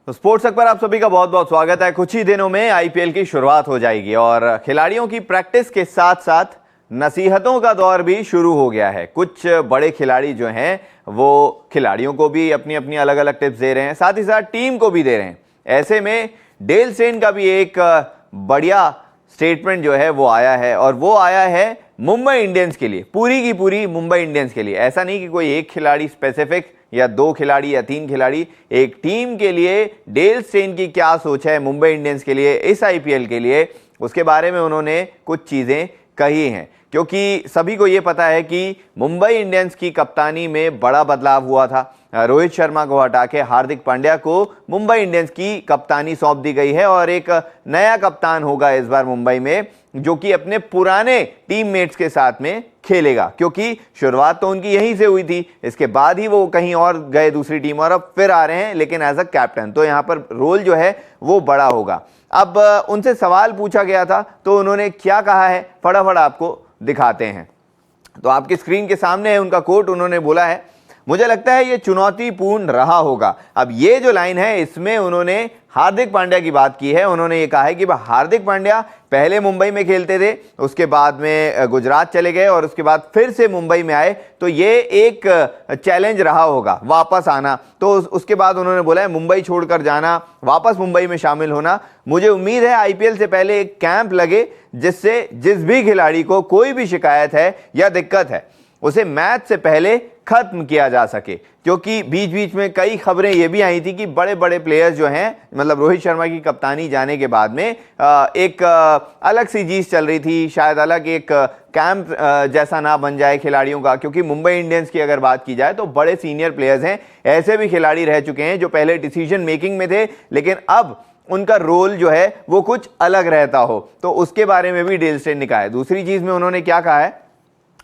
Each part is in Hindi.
तो स्पोर्ट्स पर आप सभी का बहुत बहुत स्वागत है। कुछ ही दिनों में आईपीएल की शुरुआत हो जाएगी और खिलाड़ियों की प्रैक्टिस के साथ साथ नसीहतों का दौर भी शुरू हो गया है। कुछ बड़े खिलाड़ी जो हैं वो खिलाड़ियों को भी अपनी अपनी अलग अलग टिप्स दे रहे हैं, साथ ही साथ टीम को भी दे रहे हैं। ऐसे में डेल स्टेन का भी एक बढ़िया स्टेटमेंट जो है वो आया है और वो आया है मुंबई इंडियंस के लिए, पूरी की पूरी मुंबई इंडियंस के लिए। ऐसा नहीं कि कोई एक खिलाड़ी स्पेसिफिक या दो खिलाड़ी या तीन खिलाड़ी, एक टीम के लिए डेल स्टेन की क्या सोच है मुंबई इंडियंस के लिए, इस आईपीएल के लिए, उसके बारे में उन्होंने कुछ चीज़ें कही हैं। क्योंकि सभी को ये पता है कि मुंबई इंडियंस की कप्तानी में बड़ा बदलाव हुआ था। रोहित शर्मा को हटा के हार्दिक पांड्या को मुंबई इंडियंस की कप्तानी सौंप दी गई है और एक नया कप्तान होगा इस बार मुंबई में, जो कि अपने पुराने टीममेट्स के साथ में खेलेगा। क्योंकि शुरुआत तो उनकी यहीं से हुई थी, इसके बाद ही वो कहीं और गए दूसरी टीम और अब फिर आ रहे हैं, लेकिन एज अ कैप्टन। तो यहाँ पर रोल जो है वो बड़ा होगा। अब उनसे सवाल पूछा गया था तो उन्होंने क्या कहा है फटाफट आपको दिखाते हैं। तो आपकी स्क्रीन के सामने है उनका कोट। उन्होंने बोला है, मुझे लगता है ये चुनौतीपूर्ण रहा होगा। अब ये जो लाइन है इसमें उन्होंने हार्दिक पांड्या की बात की है। उन्होंने ये कहा है कि हार्दिक पांड्या पहले मुंबई में खेलते थे, उसके बाद में गुजरात चले गए और उसके बाद फिर से मुंबई में आए, तो ये एक चैलेंज रहा होगा वापस आना। तो उसके बाद उन्होंने बोला है मुंबई छोड़कर जाना, वापस मुंबई में शामिल होना। मुझे उम्मीद है आईपीएल से पहले एक कैंप लगे जिससे जिस भी खिलाड़ी को कोई भी शिकायत है या दिक्कत है उसे मैच से पहले खत्म किया जा सके। क्योंकि बीच बीच में कई खबरें ये भी आई थी कि बड़े बड़े प्लेयर्स जो हैं, मतलब रोहित शर्मा की कप्तानी जाने के बाद में एक अलग सी चीज चल रही थी, शायद अलग एक कैंप जैसा ना बन जाए खिलाड़ियों का। क्योंकि मुंबई इंडियंस की अगर बात की जाए तो बड़े सीनियर प्लेयर्स हैं, ऐसे भी खिलाड़ी रह चुके हैं जो पहले डिसीजन मेकिंग में थे, लेकिन अब उनका रोल जो है वो कुछ अलग रहता हो। तो उसके बारे में भी डेल स्टेन ने कहा है। दूसरी चीज में उन्होंने क्या कहा है,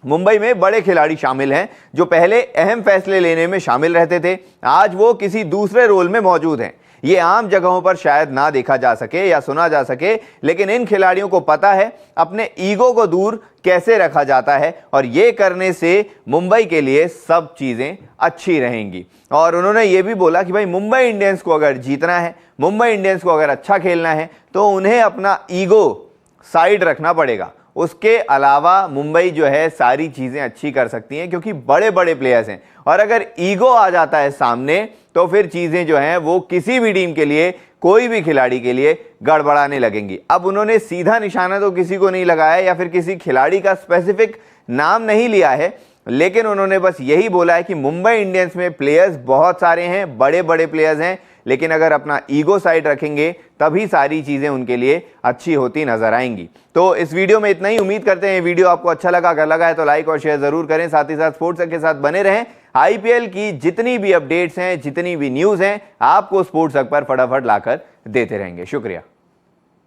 मुंबई में बड़े खिलाड़ी शामिल हैं जो पहले अहम फैसले लेने में शामिल रहते थे, आज वो किसी दूसरे रोल में मौजूद हैं। ये आम जगहों पर शायद ना देखा जा सके या सुना जा सके, लेकिन इन खिलाड़ियों को पता है अपने ईगो को दूर कैसे रखा जाता है और ये करने से मुंबई के लिए सब चीज़ें अच्छी रहेंगी। और उन्होंने ये भी बोला कि भाई मुंबई इंडियंस को अगर जीतना है, मुंबई इंडियंस को अगर अच्छा खेलना है तो उन्हें अपना ईगो साइड रखना पड़ेगा। उसके अलावा मुंबई जो है सारी चीज़ें अच्छी कर सकती हैं क्योंकि बड़े बड़े प्लेयर्स हैं, और अगर ईगो आ जाता है सामने तो फिर चीज़ें जो हैं वो किसी भी टीम के लिए, कोई भी खिलाड़ी के लिए गड़बड़ाने लगेंगी। अब उन्होंने सीधा निशाना तो किसी को नहीं लगाया या फिर किसी खिलाड़ी का स्पेसिफिक नाम नहीं लिया है, लेकिन उन्होंने बस यही बोला है कि मुंबई इंडियंस में प्लेयर्स बहुत सारे हैं, बड़े बड़े प्लेयर्स हैं, लेकिन अगर अपना ईगो साइड रखेंगे तभी सारी चीज़ें उनके लिए अच्छी होती नजर आएंगी। तो इस वीडियो में इतना ही। उम्मीद करते हैं वीडियो आपको अच्छा लगा। अगर लगा है तो लाइक और शेयर जरूर करें, साथ ही साथ स्पोर्ट्स के साथ बने रहें। आईपीएल की जितनी भी अपडेट्स हैं, जितनी भी न्यूज़ हैं, आपको स्पोर्ट्स पर फटाफट लाकर देते रहेंगे। शुक्रिया।